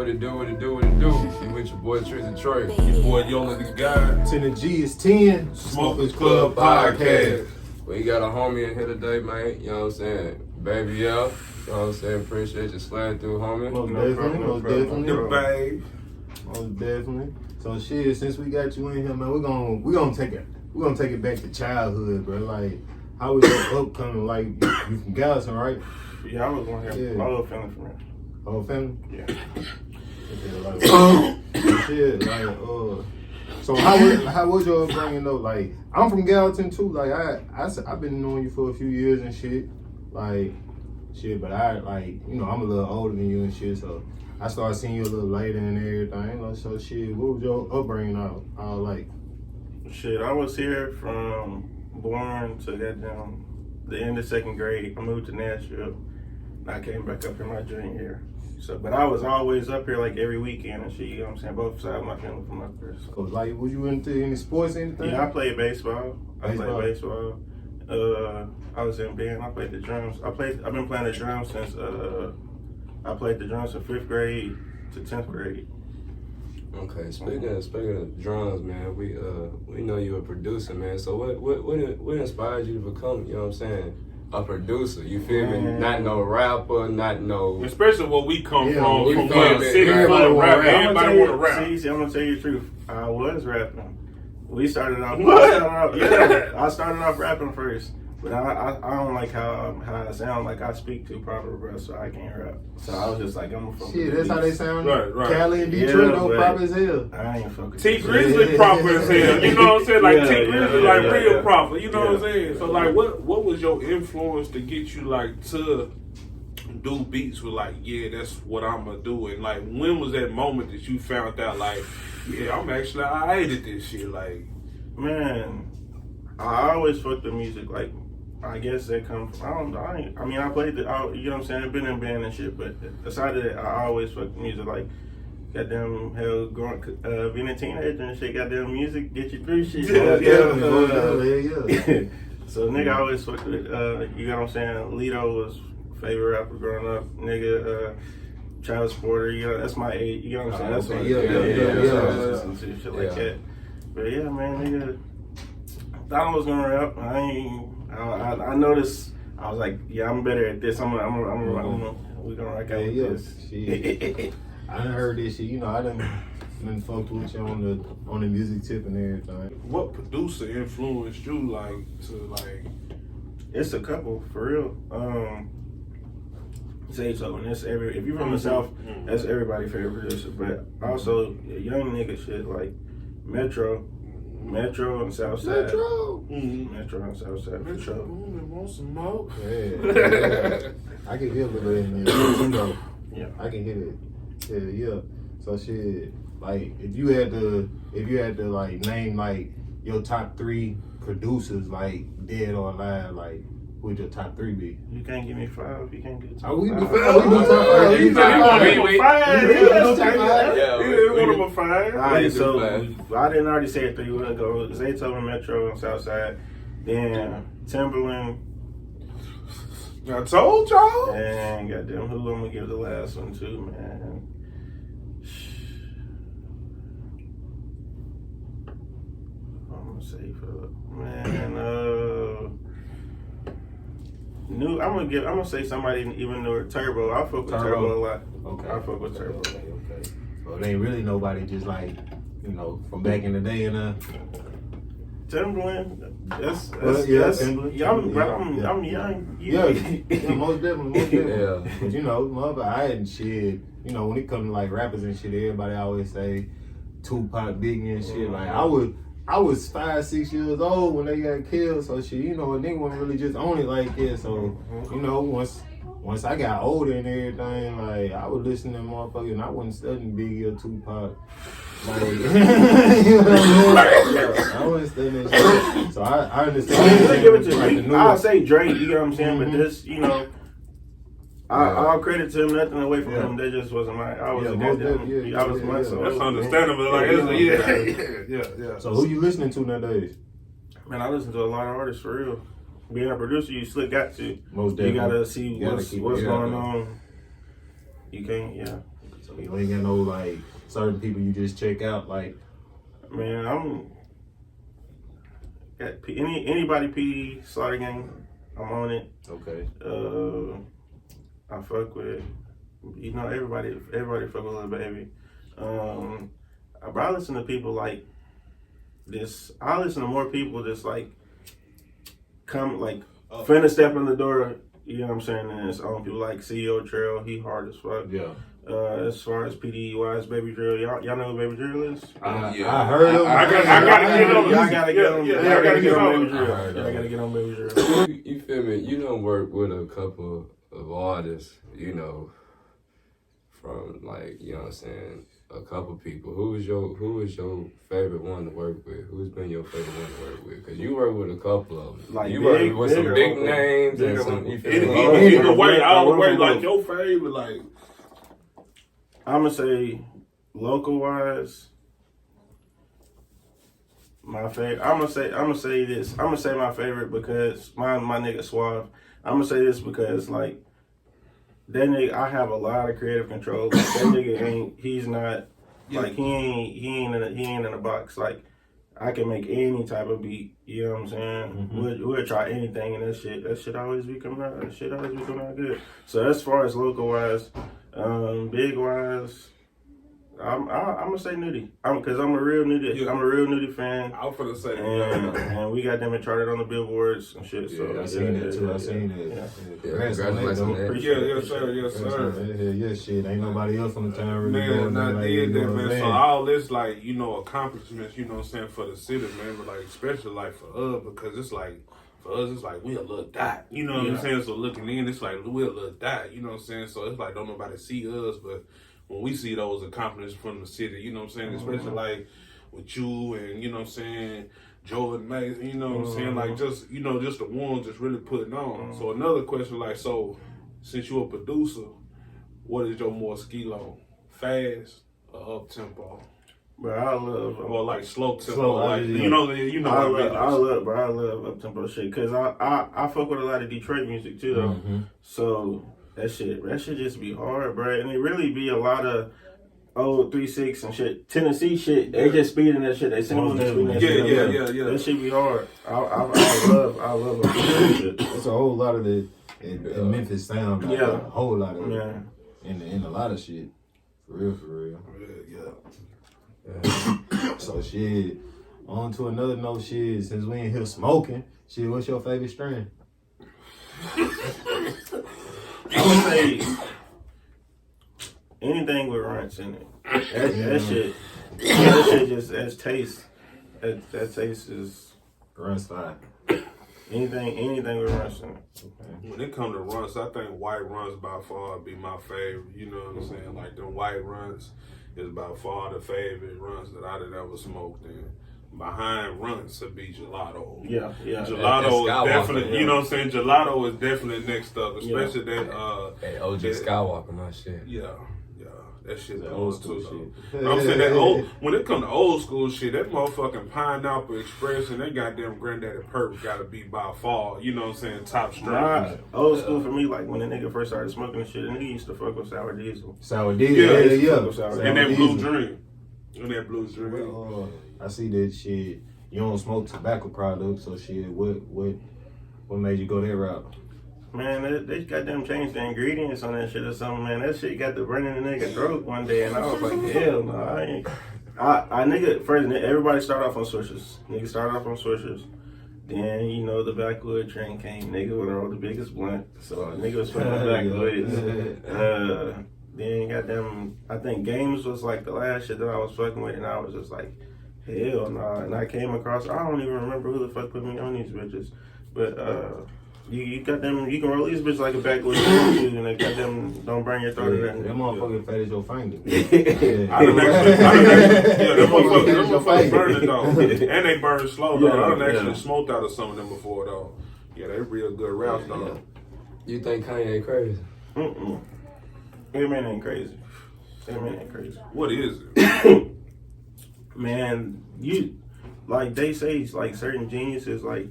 What it do? You with your boy Trick Detroit. Your boy Yola the Guy. 10 to G is 10. Smokers Club Podcast. We got a homie in here today, man. You know what I'm saying? Baby L. You know what I'm saying? Appreciate you sliding through, homie. Most definitely. The babe. Most definitely. So shit, since we got you in here, man, we're gonna take it back to childhood, bro. Like, how was your upcoming? Like, you from Gallatin, right? Yeah, I was going here. My little family from here. Whole family? Yeah. Shit, like, so how was your upbringing though? Like, I'm from Gallatin too. Like, I've been knowing you for a few years and shit. Like, shit, but I'm a little older than you and shit, so I started seeing you a little later and everything. Like, so shit, what was your upbringing all like? Shit, I was here from born to goddamn the end of second grade. I moved to Nashville. And I came back up here my junior year. So, but I was always up here like every weekend and shit. You know what I'm saying? Both sides of my family from up here. So. Like, was you into any sports, anything? Yeah, I played baseball. I was in band. I played the drums. I've been playing the drums since I played the drums from 5th grade to 10th grade. Okay, speaking of drums, man, we know you a producer, man. So what inspired you to become, you know what I'm saying, a producer? You feel me? Not no rapper, not no. Especially where we come from we a city full of rap. Everybody want to rap. See, I'm gonna tell you the truth. I was rapping. We started off. I started off rapping first, but I don't like how I sound. Like I speak too proper, bro, so I can't rap. So I was just like, I'm from. Shit, that's how they sound. Right. Cali and Detroit, though, proper as hell. I ain't fucking. T Grizzly proper as hell. You know what I'm saying? Like T Grizzly, like real proper. You know what I'm saying? So like, what was your influence to get you like to do beats with like, yeah, that's what I'm gonna do? And like, when was that moment that you found out like, yeah, I hated this shit? Like, man, I always fucked with music. Like, I guess that comes from, I played you know what I'm saying? I've been in band and shit, but aside of that, I always fucked with music. Like, goddamn, hell, being a teenager and shit, goddamn music get you through shit. Yeah. So, nigga, I always fucked with, you know what I'm saying? Lito was favorite rapper growing up. Nigga, Child Sporter, you know, that's my age. You know what I'm saying? That's what shit like that. But yeah, man, nigga, thought I was gonna rap. I noticed. I was like, yeah, I'm better at this. We gonna rock out with this. Shit. I done heard this shit. You know, I done fucked with you on the music tip and everything. what producer influenced you like to like? It's a couple for real. Say so, and if you're from the South, that's everybody's favorite producer. But also, young nigga shit like Metro and Southside. Metro and Southside. Metro. Want some more? Yeah. I can hear a little bit in there. You know. Yeah. I can hear it. Yeah. So shit, like if you had to like name like your top 3 producers, like dead or alive, like who would your top 3 be? You can't give me 5. You can't get top 5. We do top 5. You want me 5? Yeah, one of them 5. Alright, so I didn't already say 3. We're gonna go Zaytoven, Metro, and Southside. Then Timberland. I told y'all. And goddamn, who I'm gonna give the last one to, man? I'm gonna say I'm gonna say somebody even newer. Turbo. I fuck with Turbo a lot. Okay. I fuck with Turbo. Okay. So it ain't really nobody just like, you know, from back in the day and Timberland. That's Timberland. I'm young. Yeah, most definitely. Yeah. But you know, mother, I hadn't shit. You know, when it comes to like rappers and shit, everybody always say Tupac, Biggie and shit. Like I was 5, 6 years old when they got killed, so shit, you know, a nigga wasn't really just on it like that. So, you know, once I got older and everything, like I would listen to them motherfuckers and I wasn't studying Biggie or Tupac. Like, you know what I mean? I wasn't studying that shit. So I understand. Give it to me. I'll say Drake, you know what I'm saying? But this, you know, I'll credit to him, nothing away from him. That just wasn't my. I was a goddamn. I was my soul. That's understandable. Like, yeah. So who you listening to nowadays? Man, I listen to a lot of artists for real. Being a producer, you still got to. Most definitely. You gotta see what's going on. You can't, So you ain't got no like certain people you just check out. Like, man, I'm at anybody PD Slaughter Gang. I'm on it. okay. I fuck with, you know, everybody fuck with Lil Baby. But I listen to people like this. I listen to more people that's like come like finna step in the door. You know what I'm saying? And it's on people like CEO Trail. He hard as fuck. Yeah. As far as PD wise, Baby Drill, y'all know who Baby Drill is? I heard him. I gotta get on. Y'all gotta get on. Yeah, Y'all gotta get on on. Baby Drill. Y'all gotta get on Baby Drill. You feel me? You don't work with a couple of artists, you know, from like, you know what I'm saying, a couple people. Who is your favorite one to work with? Who's been your favorite one to work with? Because you work with a couple of them. Like you big, work with some big names and some. You feel me? Either way, all the way, like your favorite, like. I'm gonna say, local wise, my favorite. I'm gonna say this. I'm gonna say my favorite because my nigga Suave. I'm gonna say this because like that nigga, I have a lot of creative control. Like, that nigga ain't. He's not. Like he ain't in a box. Like I can make any type of beat. You know what I'm saying? Mm-hmm. We'll try anything and that shit always be coming out. That shit always be coming out good. So as far as local wise. Big wise, I'm gonna say Nudie. Because I'm a real Nudie. Yeah. I'm a real Nudie fan. I was gonna say, And we got them charted on the billboards and shit. So I seen that too. I seen that. Yeah, congratulations on that. yes sir. Yeah, shit. Ain't nobody else on the town really Man, doing I that. did that, man. Man. So all this, like, you know, accomplishments, you know what I'm saying, for the city, man, but like, especially like for us, because it's like, for us, it's like we a little dot, you know what I'm saying? So looking in, it's like we a little dot, you know what I'm saying? So it's like don't nobody see us, but when we see those accomplishments from the city, you know what I'm saying? Especially like with you and, you know what I'm saying, Jordan Mason, you know what I'm saying? Like just, you know, just the ones just really putting on. So another question, like, so since you're a producer, what is your more skilo? Fast or up tempo? But I love Or like slow tempo, Slow, like yeah. you know I what love up tempo shit because I fuck with a lot of Detroit music too though. Mm-hmm. So that shit just be hard, bro. And it really be a lot of old 3-6 and shit. Tennessee shit. They just speeding that shit. They sing on speeding that shit. Yeah. That shit be hard. I love up tempo shit. It's a whole lot of the Memphis sound. Like, Yeah. a whole lot of it. Yeah. In a lot of shit. For real. Yeah. So shit, on to another note, shit, since we ain't here smoking, shit, what's your favorite strain? I would say anything with runts in it. That shit just as taste. That taste is Runs fine. anything with runts in it. Okay. When it comes to runs, I think white runs by far be my favorite. You know what I'm saying? Like them white runs is by far the favorite runs that I'd ever smoked in. Behind runs would be gelato. Yeah. Gelato is definitely, you know what I'm saying? Gelato is definitely next up, especially that Hey, OG Skywalker, my shit. Yeah, that shit That old old school school shit. shit. I'm saying that old, when it come to old school shit, that motherfucking Pineapple Express and that goddamn Granddaddy Perp gotta be by far, you know what I'm saying, top strains. Old school for me, like when a nigga first started smoking shit, and he used to fuck with Sour Diesel. Sour Diesel, yeah. And that Blue Dream. And that Blue Dream. I see that shit. You don't smoke tobacco products, so shit. What made you go that route? Man, they goddamn changed the ingredients on that shit or something, man. That shit got the burn in the nigga throat one day, and I was like, hell no, I ain't. I nigga, first, everybody started off on swishers. Nigga started off on swishers. Then, you know, the backwood train came. Nigga would roll the biggest blunt. So, nigga was fucking backwoods. Then, goddamn, I think Games was like the last shit that I was fucking with, and I was just like, hell nah. And I came across, I don't even remember who the fuck put me on these bitches. But, you got them, you can roll these bitches like a backwoods train, and they got them, don't burn your throat or That nothing. motherfucker fat as your finger. Them motherfuckers burn it though. And they burn slow though. I done actually smoked out of some of them before though. Yeah, they real good routes though. You think Kanye crazy? That man ain't crazy. That man ain't crazy. What is it? Man, you, like they say, like certain geniuses, like,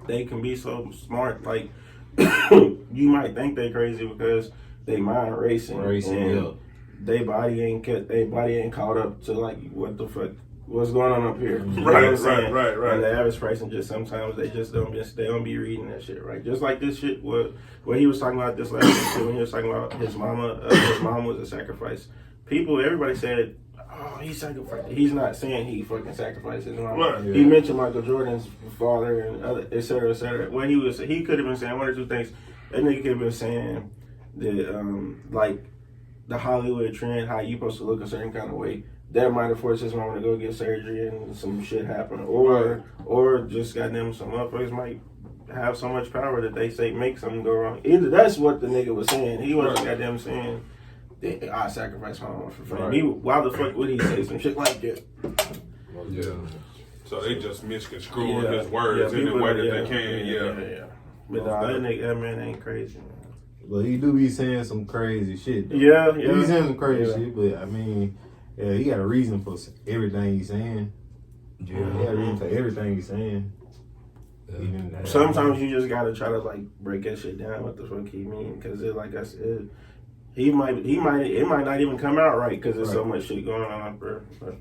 they can be so smart, like, you might think they crazy because they mind racing, and they body ain't caught up to like what the fuck. What's going on up here? Right. And the average person just sometimes they don't be reading that shit right. Just like this shit, what he was talking about this last week when he was talking about his mama. His mom was a sacrifice. Everybody said, "Oh, he sacrificed." He's not saying he fucking sacrificed his mom. Right. He mentioned Michael Jordan's father and other, et cetera, et cetera. When he could have been saying one or two things. That nigga could have been saying that like the Hollywood trend, how you supposed to look a certain kind of way. That might have forced his mom to go get surgery and some shit happen. Or just goddamn some motherfuckers might have so much power that they say make something go wrong. Either that's what the nigga was saying. He wasn't goddamn saying that I sacrifice my mom for fame. Right. Why the fuck would he say some shit like that? Yeah. So they just misconstruing his words in the way that they can. Yeah. But that man ain't crazy, man. But he do be saying some crazy shit, though. Yeah. He be saying some crazy shit, but I mean, yeah, he got a reason for everything he's saying. Yeah, he got a reason for everything he's saying. Yeah. Sometimes you just gotta try to like break that shit down. What the fuck he mean? Because like I said, it might not even come out right because there's so much shit going on up there. But.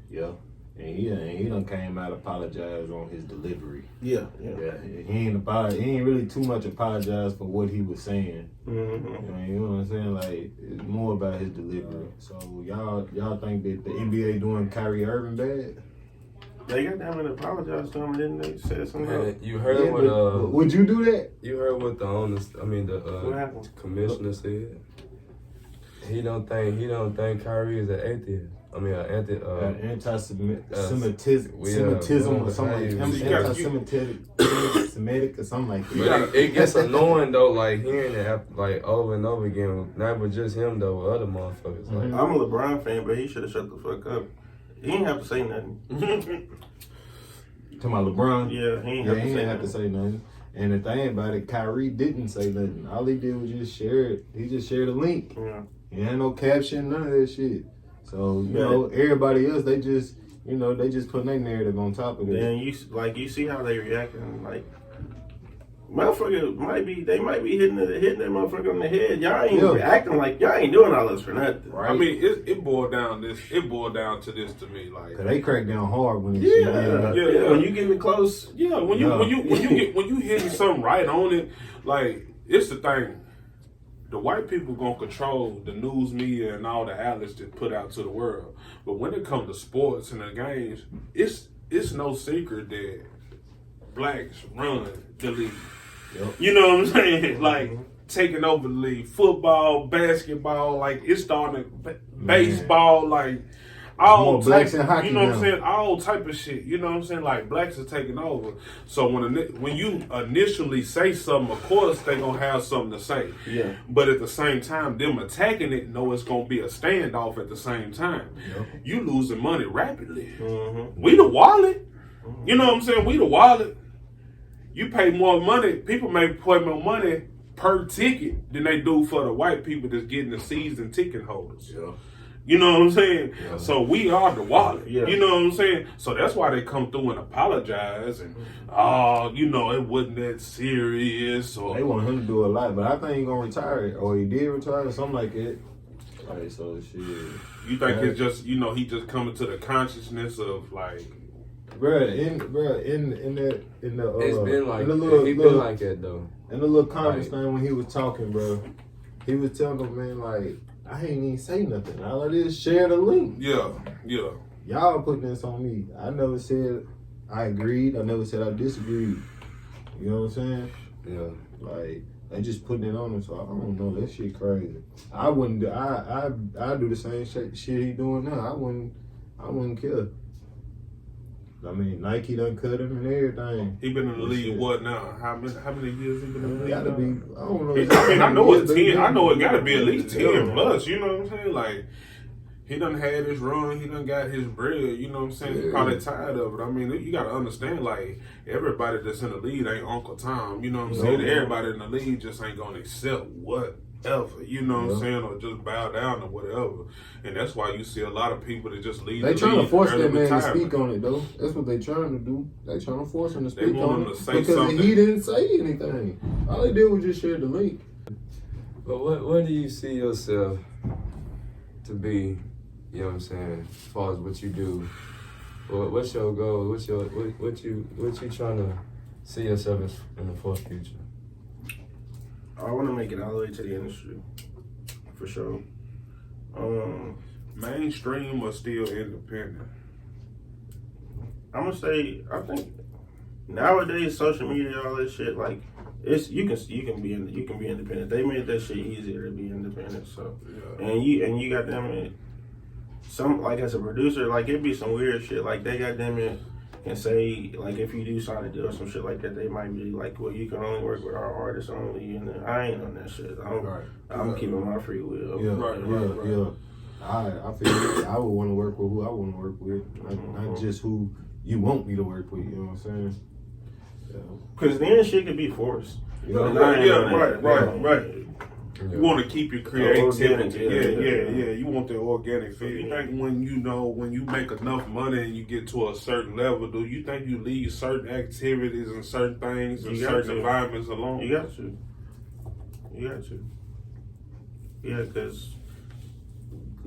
Yeah. And he done came out apologize on his delivery. Yeah. He ain't really too much apologize for what he was saying. Mm-hmm. You know what I'm saying? Like, it's more about his delivery. So y'all think that the NBA doing Kyrie Irving bad? They got down and apologized to him, didn't they? Said something. Man, you heard what? Would you do that? You heard what the commissioner said. He don't think Kyrie is an atheist. I mean, anti-Semitism or something like that. Semitic or something like that. But it gets annoying though, like hearing that like over and over again. Not with just him though, with other motherfuckers. Like, I'm a LeBron fan, but he should have shut the fuck up. He didn't have to say nothing. To my LeBron, yeah, he didn't have to say nothing. And the thing about it, Kyrie didn't say nothing. All he did was just share it. He just shared a link. Yeah. He had no caption, none of that shit. So, you know, everybody else, they just putting their narrative on top of it. Then you see how they reacting, like, motherfucker might be hitting that motherfucker on the head. Y'all ain't acting like y'all ain't doing all this for nothing. Right? I mean, it boiled down to this to me, like, 'cause they crack down hard when when you get it close. Yeah, when you hitting something right on it, like, it's the thing. The white people gonna control the news media and all the outlets that put out to the world. But when it comes to sports and the games, it's no secret that blacks run the league. Yep. You know what I'm saying? Like, taking over the league. Football, basketball, like, it's starting baseball, like, all type, in hockey, you know what I'm saying? All type of shit. You know what I'm saying? Like, blacks are taking over. So when you initially say something, of course they gonna have something to say. Yeah. But at the same time, them attacking it, know it's gonna be a standoff at the same time. Yep. You losing money rapidly. Mm-hmm. We the wallet. You know what I'm saying? We the wallet. You pay more money. People may pay more money per ticket than they do for the white people that's getting the season ticket holders. Yeah. You know what I'm saying? Yeah. So we are the wallet. Yeah. You know what I'm saying? So that's why they come through and apologize and, it wasn't that serious. Or They want him to do a lot, but I think he's gonna retire, or he did retire, or something like that. Like, so shit. You think it's just, he just coming to the consciousness of, like, in the it's been like been like that though. In the little conference thing when he was talking, bro, he was telling them, man, like, I ain't even say nothing. All I did is share the link. Yeah. Y'all putting this on me. I never said I agreed. I never said I disagreed. You know what I'm saying? Yeah. Like, they just putting it on him, so I don't know. That shit crazy. I wouldn't do, I do the same shit he doing now. I wouldn't care. I mean, Nike done cut him and everything. He been in the league what now? How many years he been in the league? Gotta be. I don't know. I know it's 10. I know it gotta be at least 10 plus. You know what I'm saying? Like, he done had his run. He done got his bread. You know what I'm saying? He's probably tired of it. I mean, you gotta understand, like, everybody that's in the league ain't Uncle Tom. You know what I'm saying? Everybody in the league just ain't gonna accept whatever. You know what I'm saying? Or just bow down or whatever. And that's why you see a lot of people that just leave the league. They trying to force that man retirement. to speak on it, though. That's what they trying to do. They trying to force him to speak want on him it to say because something. he didn't say anything. All they did was just share the link. But what do you see yourself to be? You know what I'm saying? As far as what you do, what's your goal? What you trying to see yourself as in the far future? I want to make it all the way to the industry, for sure. Mainstream or still independent? I'm gonna say, I think nowadays social media, all that shit, like you can be independent. They made that shit easier to be independent. So, Yeah. and you got them in some, like, as a producer, like it'd be some weird shit. Like they got them in and say, like, if you do sign a deal or some shit like that, they might be like, well, you can only work with our artists only, and I ain't on that shit. I'm keeping my free will. Yeah. I feel I would want to work with who I want to work with, not just who you want me to work with. You know what I'm saying? Because then shit could be forced. Yeah, right. You want to keep your creativity. Yeah. You want the organic feel. You think when you make enough money and you get to a certain level, do you think you leave certain activities and certain things and certain environments alone? You got to. Yeah, because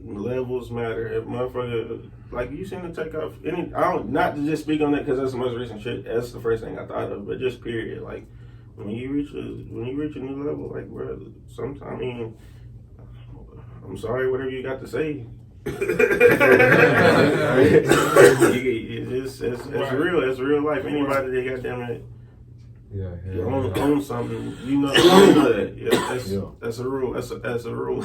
levels matter. If motherfucker, like, you seen the takeoff. Not to just speak on that because that's the most recent shit. That's the first thing I thought of, but just period. Like, when you reach a new level, like, bro, sometimes, I mean, I'm sorry, whatever you got to say. It's real. It's real life. Anybody that goddamn it. Own something, you know that. Yeah, that's a rule. That's a rule.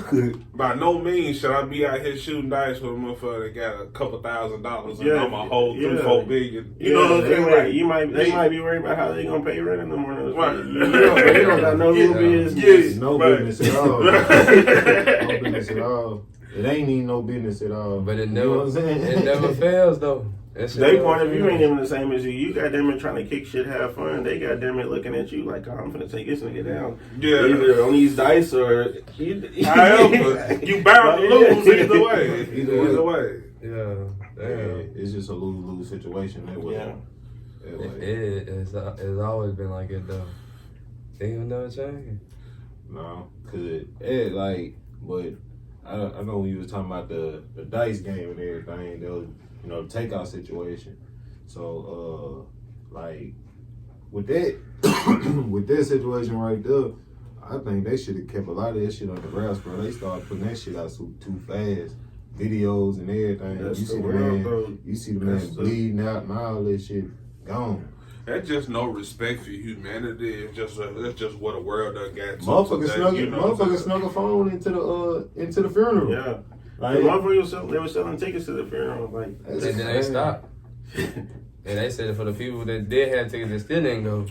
By no means should I be out here shooting dice with a motherfucker that got a couple $1,000s and I'm a whole 3-4 billion. You know what I'm saying? Like, they might be worried about how they gonna pay rent in the morning. Right. You don't got no business. No business at all. No business at all. It ain't even no business at all. But it never fails though. Their point of view ain't even the same as you. You got them trying to kick shit, have fun. They got them looking at you like, oh, I'm finna take this nigga down. Yeah. Either on these dice or however, you bound to lose either way. Either way. Yeah. Damn. It's just a lose-lose situation that way. It's always been like it though. Ain't even never changed. No, cause but I know when you was talking about the dice game and everything, there was, the takeout situation. So, like, with that situation right there, I think they should have kept a lot of that shit on the grass, bro. They started putting that shit out too fast. Videos and everything. You see the man bleeding out and all that shit gone. That's just no respect for humanity. It's just that's just what the world done got to. Motherfuckers snuck a phone into the funeral. Yeah. Like, the motherfuckers they were selling tickets to the funeral. Like, and then they stopped. And they said for the people that did have tickets that still didn't go,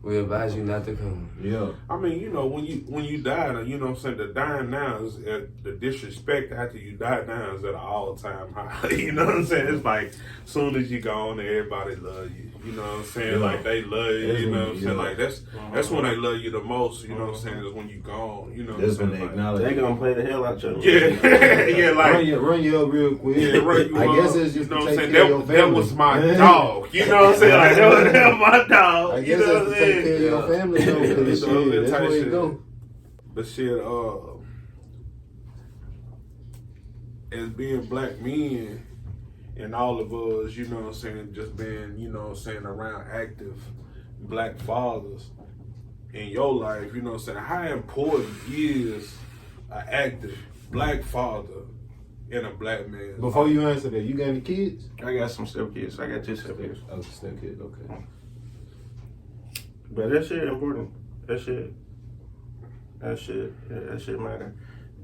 we advise you not to come. Yeah. I mean, when you die, you know what I'm saying, the dying now is the disrespect after you die now is at an all-time high. You know what I'm saying? It's like, soon as you gone, everybody love you. You know what I'm saying? Yeah. Like, they love you. You know what I'm saying? Like, that's when they love you the most. You know what I'm saying? Is when you gone. You know what I'm saying? Like, they gonna play the hell out you. Yeah, like run you up real quick. Yeah, run you I guess up. it's just you know to what I'm take saying? care of your family. That was my dog. You know what I'm saying? Like, that was my dog. I guess that's to take care of your family though. That's where you go. But shit, as being black men and all of us, you know what I'm saying, just being, you know what I'm saying, around active black fathers in your life, you know what I'm saying, how important is an active black father in a black man? Before you answer that, you got any kids? I got some stepkids. I got 2 stepkids. Oh, stepkids, okay. But that shit important. That shit matter.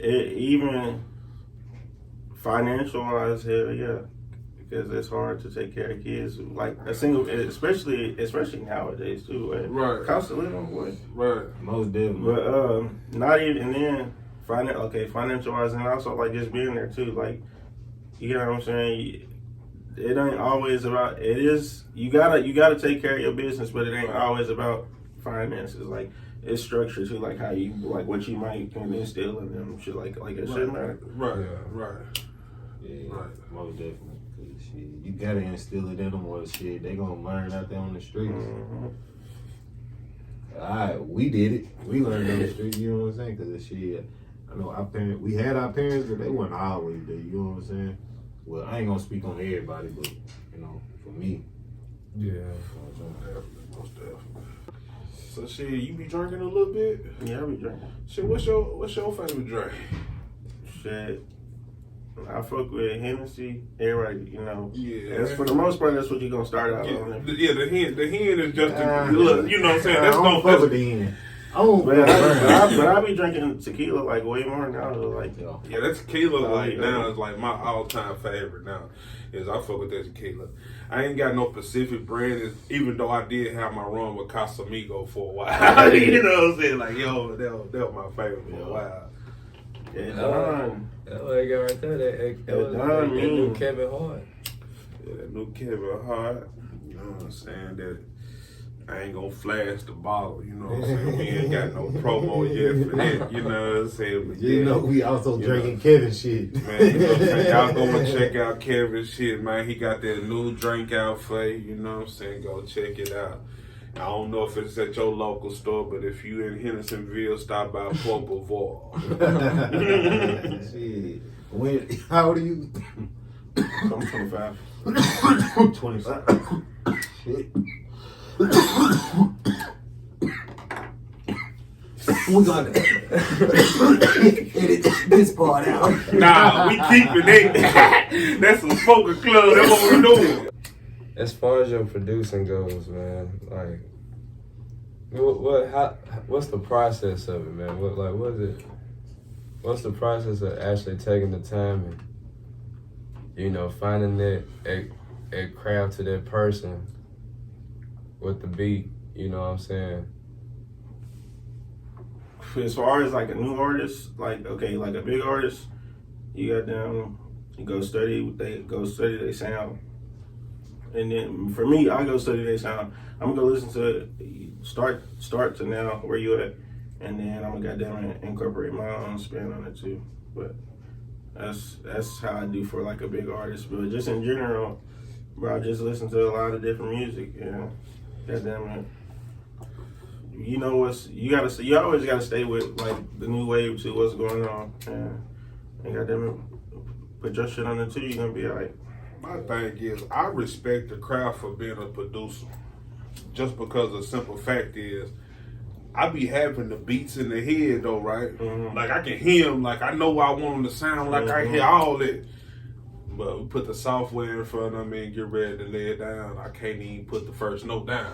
Even financial wise, hell yeah. Because it's hard to take care of kids, like a single, especially nowadays too. Right. Cost of living, boy. Right. Most definitely. But not even, and then financial wise, and also like just being there too. Like, you know what I'm saying? It ain't always about. It is. You gotta take care of your business, but it ain't always about finances. Like, it's structured to like how you like what you might instill in them. Shit like it shouldn't matter. Right. Right. Yeah. Right. Most definitely. Shit, you gotta instill it in them or shit. They gonna learn out there on the streets. Mm-hmm. We did it. We learned on the street, you know what I'm saying? Because shit, I know we had our parents, but they weren't always there, you know what I'm saying? Well, I ain't gonna speak on everybody, but, you know, for me. Yeah. Most definitely. So shit, you be drinking a little bit? Yeah, I be drinking. Shit, what's your favorite drink? Shit. I fuck with Hennessy. Everybody, you know. Yeah. As for the most part, that's what you're gonna start out on. Yeah, the hen is just a look. You know what I'm saying? I don't fuck with the hen. But I be drinking tequila like way more now. Like, yeah, that tequila now is like my all-time favorite now. Is I fuck with that tequila. I ain't got no specific brand, even though I did have my run with Casamigo for a while. You know what I'm saying? Like, yo, that was my favorite for a while. That what I got right there. That new Kevin Hart. Yeah, that new Kevin Hart. You know what I'm saying? That I ain't gonna flash the bottle. You know what I'm saying? We ain't got no promo yet for that. You know what I'm saying? But you know, we also drinking Kevin shit. Man, you know what I'm saying? Y'all go and check out Kevin's shit, man. He got that new drink out for you. You know what I'm saying? Go check it out. I don't know if it's at your local store, but if you in Hendersonville, stop by Port Beauvoir. Shit. How old are you? I'm 25. 25. Shit. We gotta edit this part out. Nah, we keeping it. That's a smoker club. That's what we doing. As far as your producing goes, man, like, what's the process of it, man? What's the process of actually taking the time and, you know, finding that craft to that person with the beat, you know what I'm saying? As far as like a new artist, like a big artist, you got them. You go study their sound, and then for me, I go study their sound. I'm gonna go listen to it, start to now where you at, and then I'm gonna goddamn incorporate my own spin on it too. But that's how I do for like a big artist. But just in general, bro, I just listen to a lot of different music. You know, goddamn it. You know you always gotta stay with like the new wave to what's going on, and goddamn it, put your shit on it too. You're gonna be alright. My thing is, I respect the craft for being a producer, just because the simple fact is, I be having the beats in the head though, right? Mm-hmm. Like I can hear them, like I know what I want them to sound like. I hear all it. But we put the software in front of me and get ready to lay it down. I can't even put the first note down.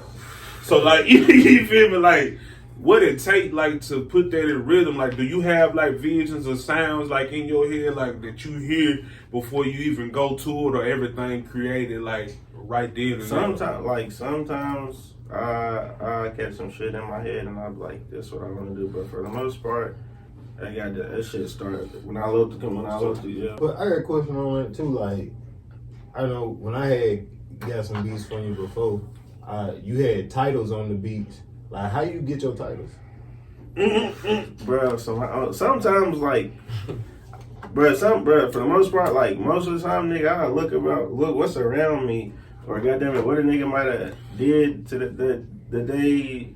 So like, you feel me? Like, what it take like to put that in rhythm? Like, do you have like visions or sounds like in your head like that you hear before you even go to it, or everything created like right there? Sometimes I catch some shit in my head and I'm like, this is what I want to do. But for the most part, I got that shit started when I looked yeah. But I got a question on it too. Like, I know when I had got some beats from you before, you had titles on the beats. Like, how you get your titles? Bro, sometimes like, bro, for the most part, like most of the time, nigga, I look what's around me, or goddamn it, what a nigga might have did to the day,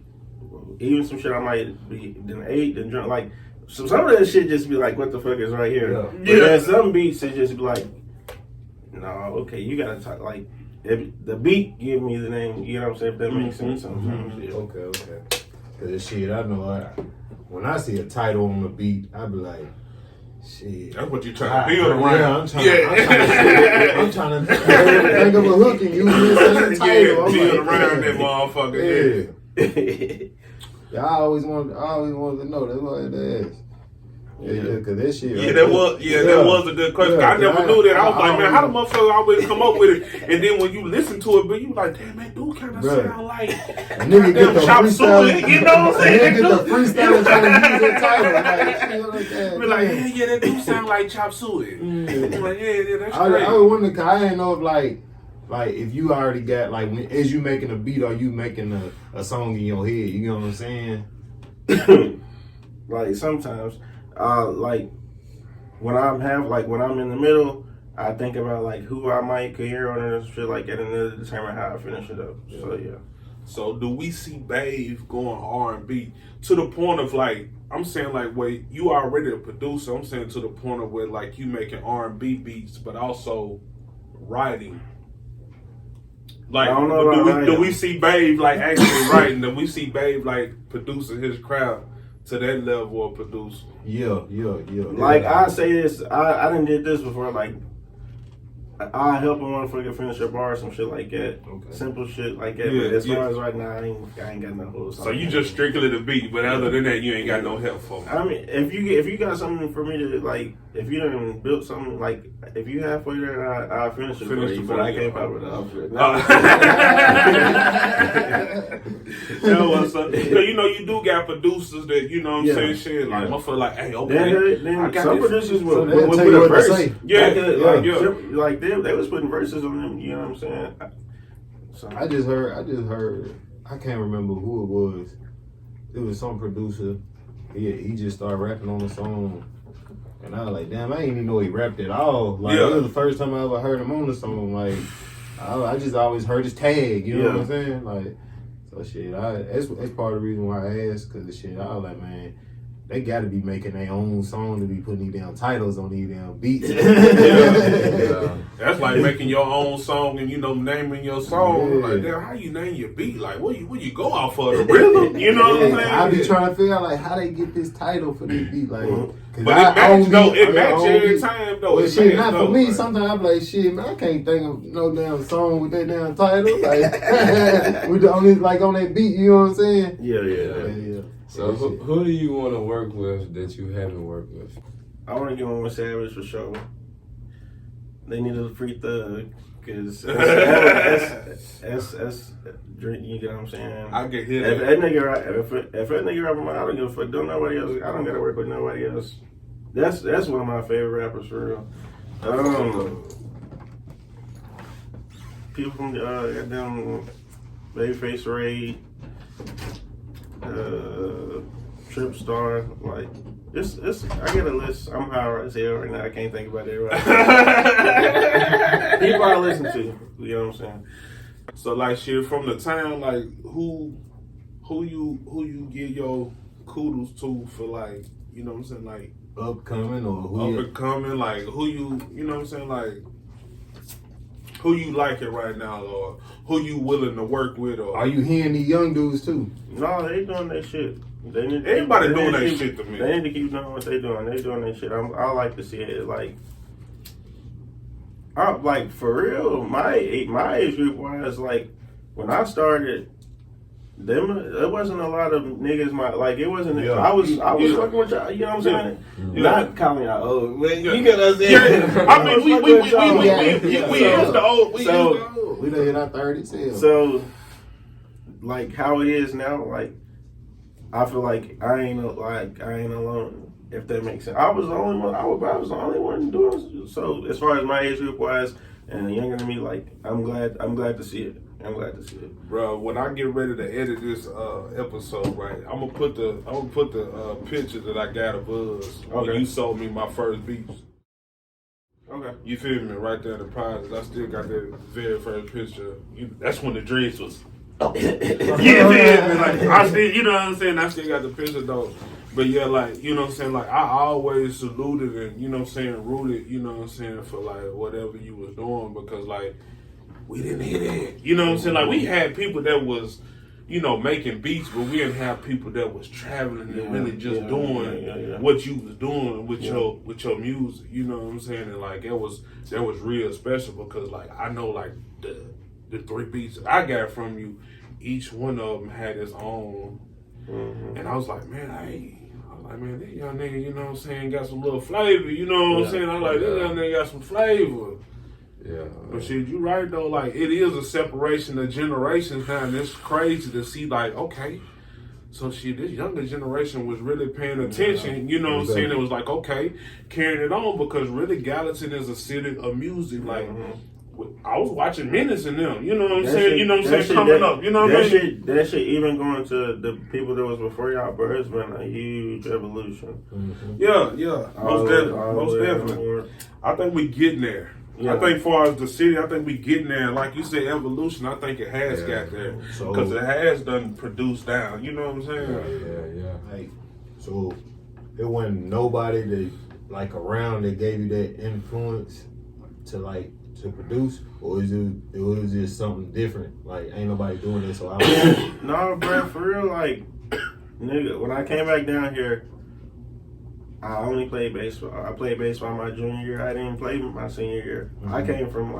even some shit I might be then ate and drunk. Like, some of that shit just be like, what the fuck is right here? Yeah. But then some beats it just be like, no, okay, you gotta talk like. The beat give me the name, you know what I'm saying? If that makes sense sometimes. Mm-hmm. Yeah. Okay. Cause shit, I know when I see a title on the beat, I be like, shit. That's what you trying to build around. Yeah, I'm trying to think of a hook and use this title. Build around that motherfucker. Yeah. I always wanted to know. That's what it is. Yeah, cause that shit. Yeah, that was a good question. I never knew that. I was like, man, how the motherfucker always come up with it? And then when you listen to it, but you like, damn, that dude kind of sound like nigga get the freestyle. You know what I'm saying? Nigga get the freestyle trying to use that title. Like, shit be like, yeah, that dude sound like Chop Suey. I'm like, yeah, that's great. great. I was wondering, cause I didn't know if like if you already got like as you making a beat, or you making a song in your head. You know what I'm saying? Like sometimes. Like when I'm in the middle, I think about like who I might cohere on it and shit like that, and then determine how I finish it up. So yeah. So do we see Babe going R&B to the point of like, I'm saying like, wait, you already a producer. I'm saying to the point of where like you making R&B beats, but also writing. Like, I don't know do we see Babe like actually writing? Do we see Babe like producing his crowd to that level of producer? Yeah. Like I say this, I done did this before. Like I help a motherfucker finish a bar or some shit like that. Okay. Simple shit like that. Yeah, But as far as right now, I ain't got no whole. So you just strictly the beat, but other than that, you ain't got no help for me. I mean, if you got something for me to like, if you done built something like, if you halfway there, I'll finish it for you. But I can't pop it up. Yeah, what's up? So, you know, you do got producers that, you know what I'm saying, shit, like, I feel like, hey, okay, then I got some this. producers So will they'll put tell you a what to verse. say. Like they was putting verses on them. You know what I'm saying? So I just heard. I can't remember who it was. It was some producer. He just started rapping on the song, and I was like, damn, I didn't even know he rapped at all. Like it was the first time I ever heard him on the song. Like I just always heard his tag. You know what I'm saying? Like so shit. That's part of the reason why I asked, because shit. I was like, man, they got to be making their own song to be putting these damn titles on these damn beats. That's like making your own song and, you know, naming your song. Yeah. Like, damn, how you name your beat? Like, what you go off of? The rhythm? You know what I'm saying? I be trying to figure out like how they get this title for this beat. Like, but it match every time though. Well, shit, not for me. Sometimes I be like, shit, man, I can't think of no damn song with that damn title. Like, we only like on that beat. You know what I'm saying? Yeah. So who do you want to work with that you haven't worked with? I want to get one with Savage for sure. They need a free thug, because that's drink. You get what I'm saying? I get hit. If that nigga rap I don't give a fuck. Don't nobody else. I don't gotta work with nobody else. That's one of my favorite rappers for real. People from goddamn Babyface Raid, Trip Star, like it's. I get a list. I'm high as hell right now. I can't think about it right now. People I listen to. You know what I'm saying? So like shit from the town, like who you give your kudos to for, like, you know what I'm saying, like Upcoming or who? up and coming, like who you know what I'm saying, like who you like it right now, or who you willing to work with, or Are you hearing these young dudes too? No, they doing that shit. Everybody doing that shit to me. They need to keep doing what they doing. They doing that shit. I like to see it. Like for real. My age group was like when I started. There wasn't a lot of niggas. It wasn't. Yeah. I was fucking with y'all. You know what I'm saying? Yeah. Not calling y'all old. You get what I'm saying? Yeah. I mean, we is the old. We is the old. We done hit our 30s. So, like how it is now, like I feel like I ain't alone. If that makes sense, I was the only one. I was the only one doing. So as far as my age group wise and younger than me, like I'm glad to see it. I'm glad to see it, bro. When I get ready to edit this episode, right, I'm gonna put the picture that I got of us when you sold me my first beats. Okay. You feel me? Right there in the prizes, I still got that very first picture. That's when the dreams was. You feel me? Like I still, you know what I'm saying? I still got the picture though. But yeah, like, you know what I'm saying? Like I always saluted and, you know what I'm saying, rooted, you know what I'm saying, for like whatever you was doing, because like we didn't hit it. You know what I'm saying? Like we had people that was, you know, making beats, but we didn't have people that was traveling and really just doing what you was doing with your music. You know what I'm saying? And like that was real special, because like I know like the 3 beats that I got from you, each one of them had its own. Mm-hmm. And I was like, man, man, this young nigga, you know what I'm saying, got some little flavor. You know what I'm saying? I'm like, this young nigga got some flavor. Yeah. But shit, you right though, like it is a separation of generations now, and it's crazy to see like, okay, so shit, this younger generation was really paying attention, you know what I'm saying? It was like, okay, carrying it on, because really Gallatin is a city of music. Like I was watching Menace and them, you know what I'm saying? You know what I'm saying? Coming up, you know what I mean? That shit, even going to the people that was before y'all, bro, it's been a huge evolution. Yeah, most definitely. I think we getting there. Yeah. I think, as far as the city, I think we getting there. Like you said, evolution. I think it has got there because it has done produced down. You know what I'm saying? Yeah. Like, so it wasn't nobody that like around that gave you that influence to produce, or it was just something different. Like, ain't nobody doing this, so I was No, bro, for real, like, nigga, when I came back down here, I only played baseball. I played baseball my junior year. I didn't play my senior year. Mm-hmm. I came from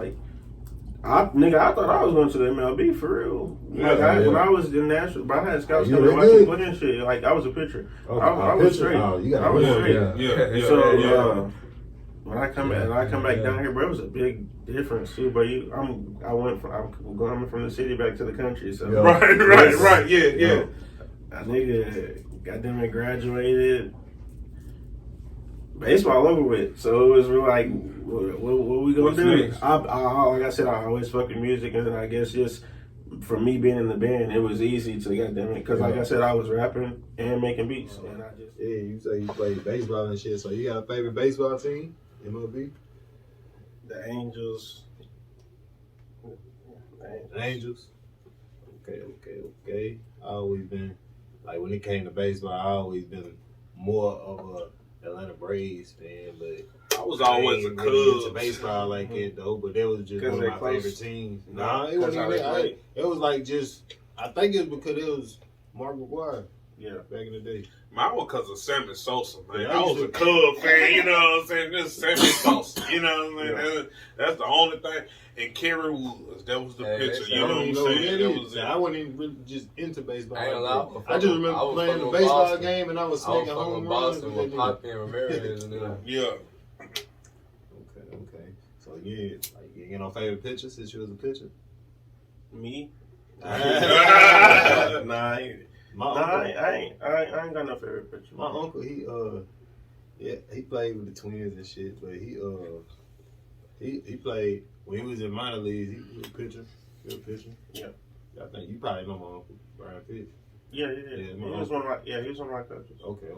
I thought I was going to the MLB for real. When I was in Nashville, but I had scouts coming to watch me play and shit. Like, I was a pitcher. I was straight. I was straight. So when I come back down here, bro, it was a big difference too. But I'm going from the city back to the country. So right, yeah. A nigga goddamn graduated. Baseball over with, so it was really like, what we gonna do? Like I said, I always fucking music, and then I guess just from me being in the band, it was easy to goddamn it, because like I said, I was rapping and making beats, and I just you say you played baseball and shit. So you got a favorite baseball team? MLB? The Angels. Angels. Okay. I always been like, when it came to baseball, I always been more of a Atlanta Braves fan, but I was always a Cubs into baseball like it though. But that was just one of my favorite teams. Nah, it wasn't even that. It was like just, I think it's because it was Mark McGwire. Yeah, back in the day. Mine was because of Sammy Sosa, man. I was a Cub fan, you know what I'm saying? Just Sammy Sosa, you know what I'm saying? That's the only thing. And Kerry Woods, that was the pitcher, you know what I'm saying? That was I wasn't even really just into baseball. I just remember playing the baseball game and I was swinging home runs. Boston with Poppy and Ramirez and then. Yeah. Okay. So like you know, favorite pitcher since you was a pitcher? Me? Nah. I ain't got no favorite pitcher. My uncle, he played with the Twins and shit, but he played when he was in minor leagues. He was a pitcher. Yeah. I think you probably know my uncle, Brian Fitz. Yeah. He was one of my coaches. Okay.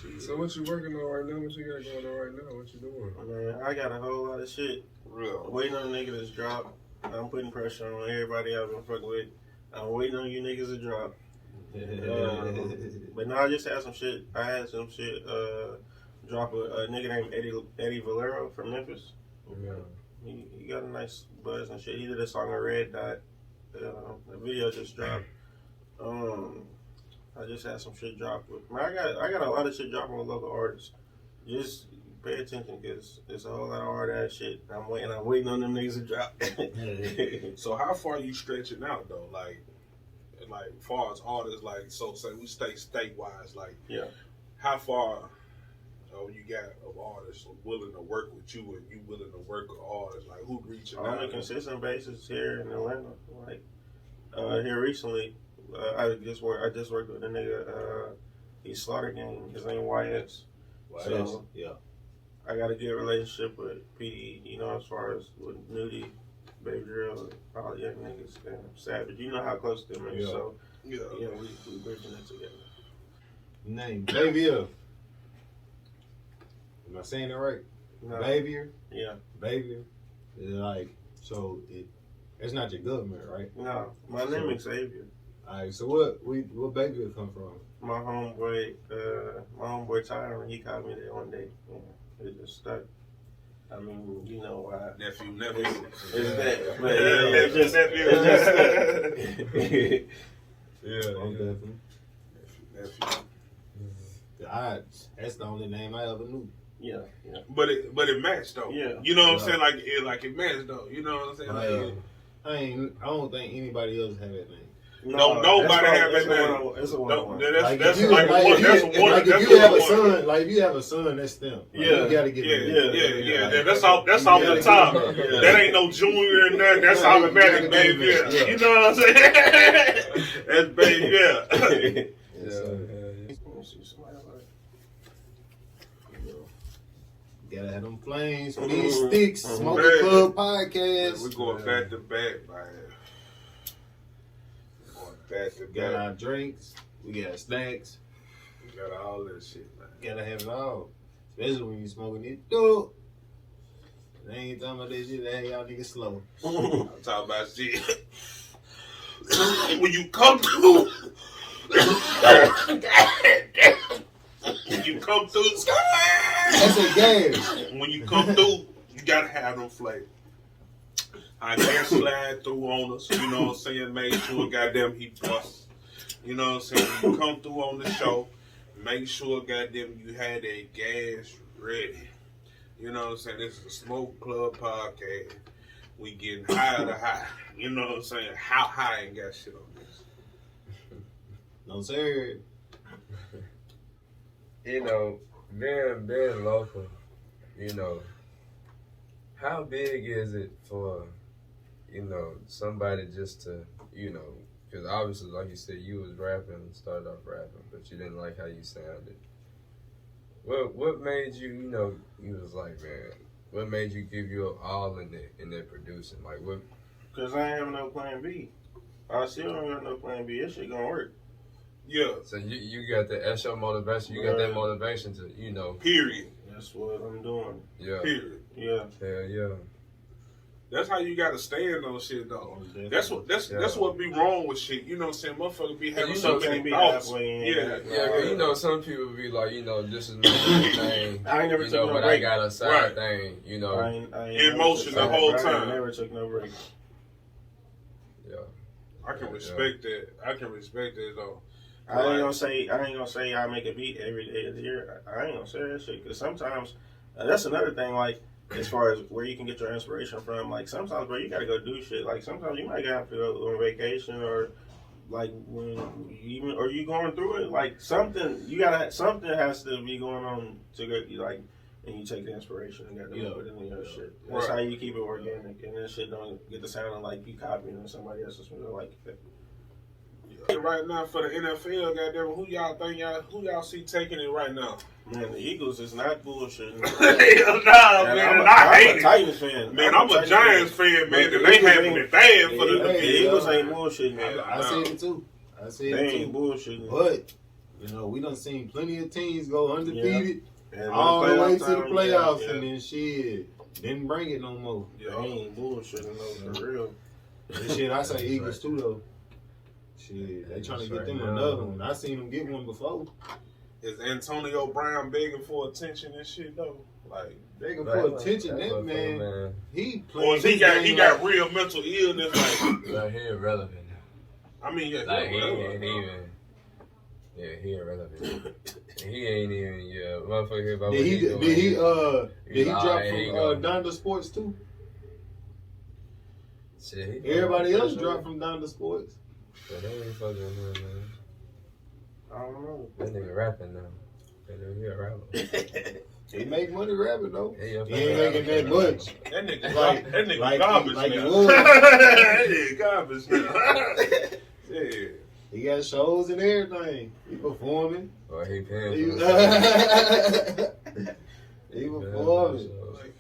Shit. So what you working on right now? What you got going on right now? What you doing? Man, I got a whole lot of shit. Real. Waiting on the nigga to drop. I'm putting pressure on everybody I've been fucking with. I'm waiting on you niggas to drop. But no, I just had some shit. I had some shit drop a nigga named Eddie Valero from Memphis. Yeah. He got a nice buzz and shit. He did a song on Red Dot. The video just dropped. I just had some shit drop. Man, I got a lot of shit dropping with local artists. Just pay attention, because there's a whole lot of hard ass shit. I'm waiting on them niggas to drop. So how far you stretching out though? Like far as artists, like, so say we stay state-wise, like, yeah, how far you got of artists willing to work with you, and you willing to work with artists? Like, who reaching out? On a consistent basis here in Atlanta. Like, here recently, I just worked with a nigga, he's Slaughter Gang, his name YS. So, yeah. I got a good relationship with PD, you know, as far as with Nudie, Baby Drill, all the young niggas, and Savage. You know how close them is, so we bridging it together. Name Bavier. Am I saying that right? No. Bavier? Yeah. Bavier. Like, so it's not your government, right? No, my name is Xavier. Alright, so what Bavier come from? My homeboy Tyron, he called me there one day. Yeah, it just stuck. I mean, you know why. Nephew. It's that. But it's just nephew. Definitely. Nephew. That's the only name I ever knew. Yeah. But it matched though. Yeah. You know what I'm saying? Like it matched though. You know what I'm saying? I don't think anybody else had that name. No, nobody have that name. It's a one. That's if you have a son, like if you have a son, that's them. Like, you gotta get Yeah. That's off the top. That ain't no junior or nothing. That's automatic, baby. Yeah. You know what I'm saying? That's baby. Gotta have them flames for these sticks. Smoking Club Podcast. We're going back to back, man. We got our drinks. We got snacks. We got all that shit, man. Gotta have it all. Especially when you smoking it dope. They ain't talking about that shit. Hey, y'all niggas slow. I'm talking about shit. When you come through, when you come through, that's a gas. when you come through, you gotta have them flavors. I can't slide through on us, you know what I'm saying? Make sure goddamn he busts. You know what I'm saying? When you come through on the show, make sure goddamn you had that gas ready. You know what I'm saying? This is a Smoke Club podcast. We getting higher to high. You know what I'm saying? How high ain't got shit on this. No, sir. You know, being local, you know, how big is it for, you know, somebody just to, you know, because obviously, like you said, you was rapping, started off rapping, but you didn't like how you sounded. What made you, you know, you was like, man, what made you give your all in that producing? Like, what? Because I ain't have no plan B. I still don't got no plan B. This shit gonna work. Yeah. So you got that's your motivation. You got that motivation to, you know. Period. That's what I'm doing. Yeah. Period. Yeah. Hell yeah. That's how you gotta stand on shit though. That's what be wrong with shit. You know what I'm saying? Motherfucker be having so many thoughts. Yeah, you know, some people be like, you know, this is my thing. I ain't never you took know, no but break. I got a side thing, you know. I ain't in motion the whole time. I never took no break. Yeah. I can respect that. I can respect that though. I ain't gonna say I make a beat every day of the year. I ain't gonna say that shit because sometimes that's another thing. Like as far as where you can get your inspiration from, like sometimes, bro, you gotta go do shit. Like sometimes you might have to go on vacation or like when you going through it. Like something something has to be going on to go like. And you take the inspiration and got to put it in your shit. That's how you keep it organic, and that shit don't get the sounding like you copying somebody else's music like that. Right now for the NFL, goddamn, who y'all see taking it right now? Man, the Eagles is not bullshitting. Hell nah, man. I hate I'm a Titans fan. Man, I'm a Giants fan, man. And they having it bad for the Eagles ain't bullshitting, man. I see it too. They ain't bullshitting. But you know, we done seen plenty of teams go undefeated. And all the way to the playoffs, and then shit didn't bring it no more. Yeah, I ain't bullshitting though, for real. And shit, I say Eagles too though. Shit, they trying to get them another one. I seen them get one before. Is Antonio Brown begging for attention and shit though? Like begging for attention, that man. He playing. Or is he got real mental illness? Like he irrelevant. I mean, yeah, like he ain't even. Yeah, he irrelevant. He ain't even, motherfucker here about what he doing. Did he drop from Donda Sports too? Shit, everybody else dropped from Donda Sports. But they ain't fucking him, man. I don't know. That nigga rapping now. That nigga, he a rapper. He make money rapping though. He ain't making that much. That nigga garbage now. That nigga garbage now. Yeah. He got shows and everything. He performing. Or he paying he performing. Like,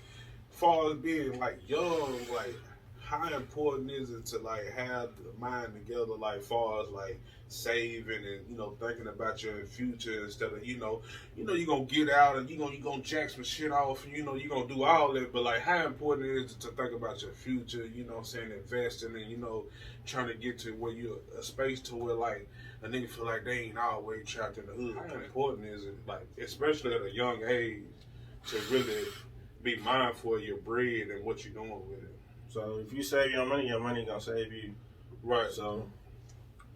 far as being like young, like how important is it to like have the mind together, like far as like saving and thinking about your future instead of you gonna get out and you gonna jack some shit off and you gonna do all that, but like how important it is to think about your future, investing and trying to get to where you're a space to where like a nigga feel like they ain't always trapped in the hood. How important is it, like especially at a young age, to really be mindful of your bread and what you're doing with it? So if you save your money gonna save you. Right. So,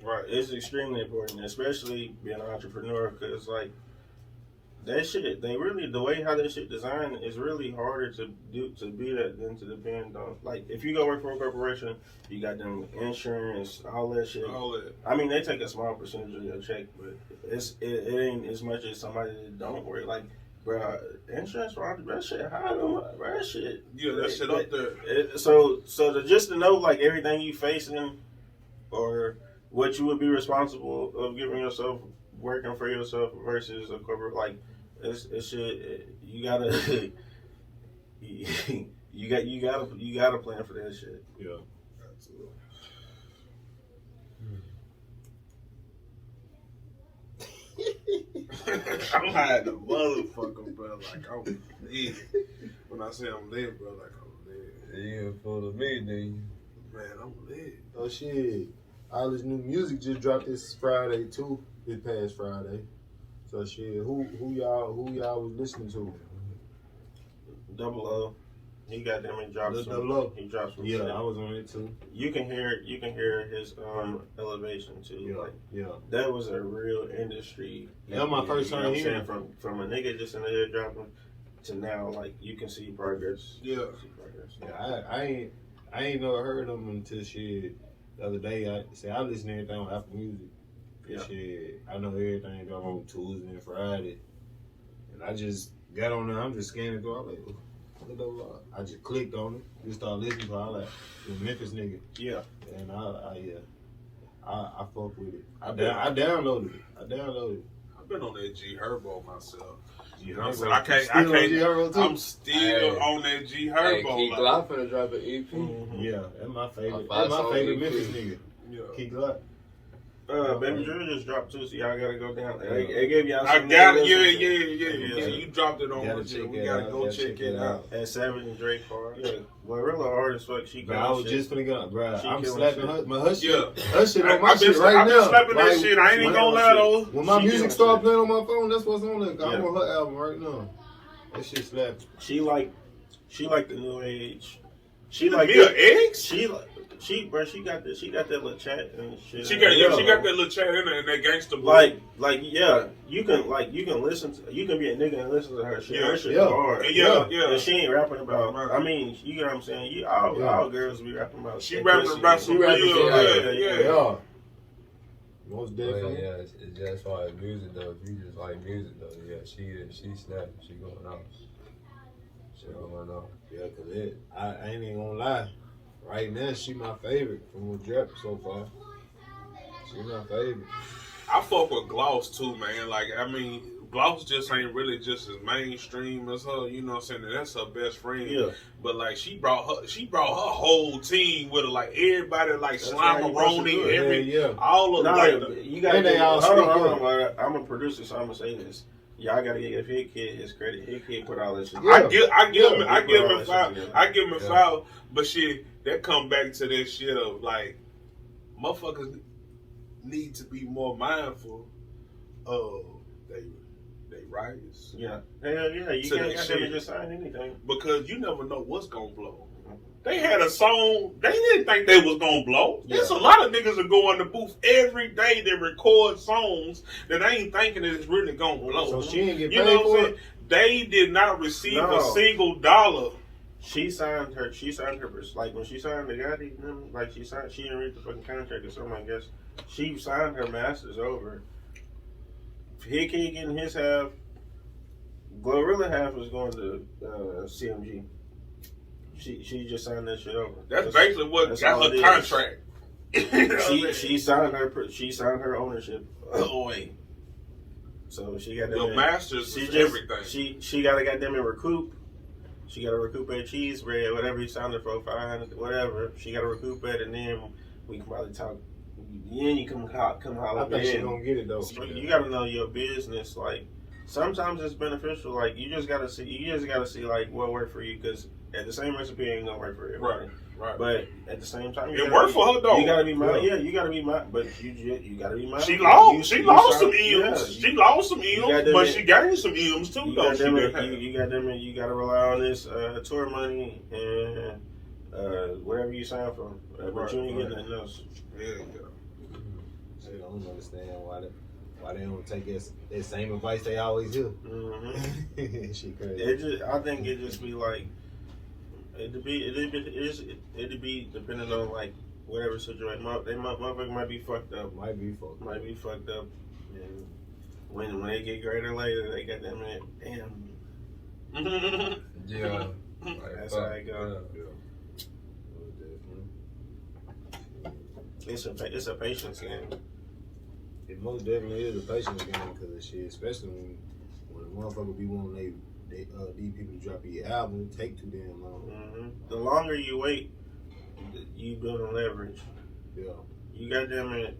right, it's extremely important, especially being an entrepreneur, because like that shit, the way how that shit designed is really harder to be that than to depend on. Like if you go work for a corporation, you got them insurance, all that shit. All that. I mean, they take a small percentage of your check, but it ain't as much as somebody that don't work. Like, bro, insurance for that shit high though, bro. That shit. Yeah, that shit up there. So just to know like everything you facing, or what you would be responsible of giving yourself, working for yourself versus a corporate, like it should, you gotta you gotta plan for that shit. Yeah, absolutely. I'm high the motherfucker, bro. Like I'm lit. When I say I'm lit, bro, like I'm You full of me, then. Man, I'm lit. Oh shit! All this new music just dropped this Friday too. This past Friday. So shit, who y'all was listening to? Double O. He got them and dropped some. Double O. He dropped some. Yeah, shit. I was on it too. You can hear his elevation too. Yeah, Like yeah. that was a real industry. That was my first you know time what I'm hearing. saying? From a nigga just in the ear dropping to now, like you can see progress. Yeah. You can see progress. Yeah, I ain't never heard them until shit the other day. I listen to everything on Apple Music. Yeah. Shit, I know everything drop on Tuesday and Friday, and I just got on there. I'm just scanning through. I'm like, I just clicked on it. Just started listening to it. I like the Memphis nigga. Yeah. And I fuck with it. I downloaded it. I've been on that G Herbo myself. You know what I'm Still saying? I on G Herbo can't. too? I'm still on that G Hey, Herbo. Keith Glock finna drop an EP. Yeah, that's my favorite. My That's my song favorite EP. Memphis nigga. Yeah. Keith Glock. Baby Drill just dropped too, so y'all gotta go down. They gave y'all. I some got it. new Yeah. listens. Yeah. You dropped it on Gotta us. check We it gotta out. go Gotta check it out. At Savage and Drake part. Yeah. Glorilla hard as fuck. She Bro, I got was shit. just finna go, bro. She I'm killing slapping shit. her shit. Yeah. Her shit on my I've been shit right now. slapping that Like, shit. I ain't even when- gonna lie though. When my She music killing start shit. playing on my phone, that's what's on there. I Yeah. want her album right now. That shit slapping. She like the new age. She like Mia X. She got that little chat and shit. She got that little chat in there and that gangster boy. You can listen to, you can be a nigga and listen to her shit. Yeah. Her shit Yeah. hard. Yeah. And she ain't rapping about. Right. I mean, you know what I'm saying. All girls be rapping about. She that rapping pussy. about some She rapping real. shit. Yeah. Most But definitely. yeah, it's just as far as music though. If you just like music though, yeah, she snapping. She going off. She going off. Yeah, cause I ain't even gonna lie. Right now, she my favorite from what's dropped so far. She my favorite. I fuck with Gloss too, man. Like, I mean, Gloss just ain't really just as mainstream as her. You know what I'm saying? And that's her best friend. Yeah. But like, she brought her whole team with her. Like everybody, like That's how you supposed to do Slime-a-Roni, it. Yeah. all of Nah, like. you gotta And they give, all hold on, speak hold up. on. I'm a producer, so I'm gonna say this. Y'all gotta give Hit Kid his credit. Hit Kid put all that shit. Yeah. I give him Yeah. foul. I give him Yeah. foul. But shit, that come back to that shit of like, motherfuckers need to be more mindful of they rights. Yeah. Hell yeah. You To can't that got shit. them to just sign anything. Because you never know what's gonna blow. They had a song, they didn't think they was gonna blow. Yeah. There's a lot of niggas that go in the booth every day that record songs that ain't thinking that it's really gonna blow. So she ain't get You paid know for what I'm it? saying? They did not receive No. a single dollar. She signed her, like when she signed the Gotti, like she didn't read the fucking contract or something, I guess. She signed her masters over. Hit Kid getting his half, Glorilla half was going to CMG. She just signed that shit over. That's basically what that's got all her it is. contract. You know what I'm She signed her ownership away. So she got them Your in- masters she is just, everything. She got to get them in recoup. She got to recoup that cheese bread, whatever you signed it for, 500, whatever. She got to recoup it, and then we can probably talk. Then you come holler. I think she then. gonna get it though. You got to know your business. Like sometimes it's beneficial. Like you just got to see like what worked for you, because at the same recipe ain't gonna work for everybody. Right. But at the same time, It worked for her though. You gotta be mine. Yeah. Yeah, you gotta be mine. But you gotta be mine. She lost some signed- M's. yeah, She lost some got M's, them but in- she gained some M's too. You Though got she them. didn't have. You got them. You gotta rely on this tour money and whatever you sign for. But you ain't getting nothing else. Yeah. I don't understand why they don't take that same advice they always hear. Mm-hmm. Shit crazy. I think it just be like it'd be depending on like whatever situation. Motherfucker might be fucked up. Might be fucked. Might be fucked up. And when they get greater later, they got them in. Damn. Yeah. That's how it go. It's a patience game. It most definitely is a patience game because of shit, especially when a motherfucker be wanting these people to drop your album, it take too damn long. Mm-hmm. The longer you wait, you building leverage. Yeah. You got them in,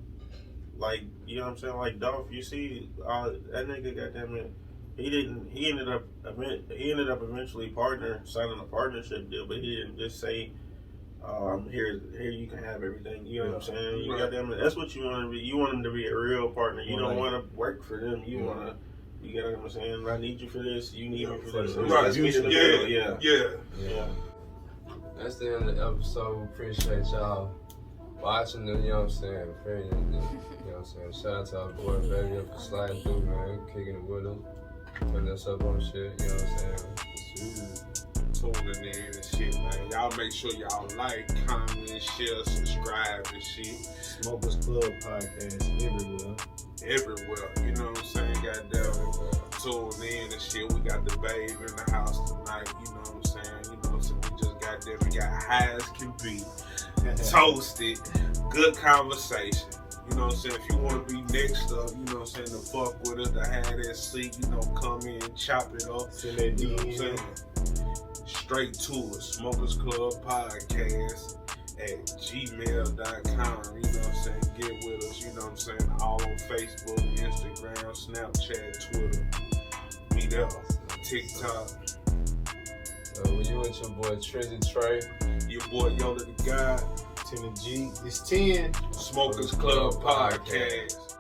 like, you know what I'm saying? Like Dolph, you see, that nigga got them in. he didn't. He ended up eventually signing a partnership deal, but he didn't just say, here you can have everything. You know what I'm saying? You got them. That's what you want to be. You want them to be a real partner. You don't want to work for them. You want to. You get what I'm saying? I need you for this. You need me for this. Right. Yeah. That's the end of the episode. We appreciate y'all watching it, you know what I'm saying? You know what I'm saying? Shout out to our boy Baby for sliding through, man. Kicking it with us. Putting us up on shit, you know what I'm saying? Tuning in and shit, man. Y'all make sure y'all like, comment, share, subscribe and shit. Smokers Club podcast Everywhere. You know what I'm saying? Goddamn. Tune in and shit. We got the babe in the house tonight. You know what I'm saying? We just we got high as can be. Toasted. Good conversation. You know what I'm saying? If you want to be next up, you know what I'm saying, to fuck with us, to have that seat, you know, come in, chop it up. You know what I'm saying? Straight to it. Smokers Club Podcast at gmail.com. You know what I'm saying? Get with us, you know what I'm saying? All on Facebook, Instagram, Snapchat, Twitter. Be there. TikTok. You with your boy Trizzy Trey. Your boy Yoda the God. 10 G. It's 10. Smokers Club Podcast.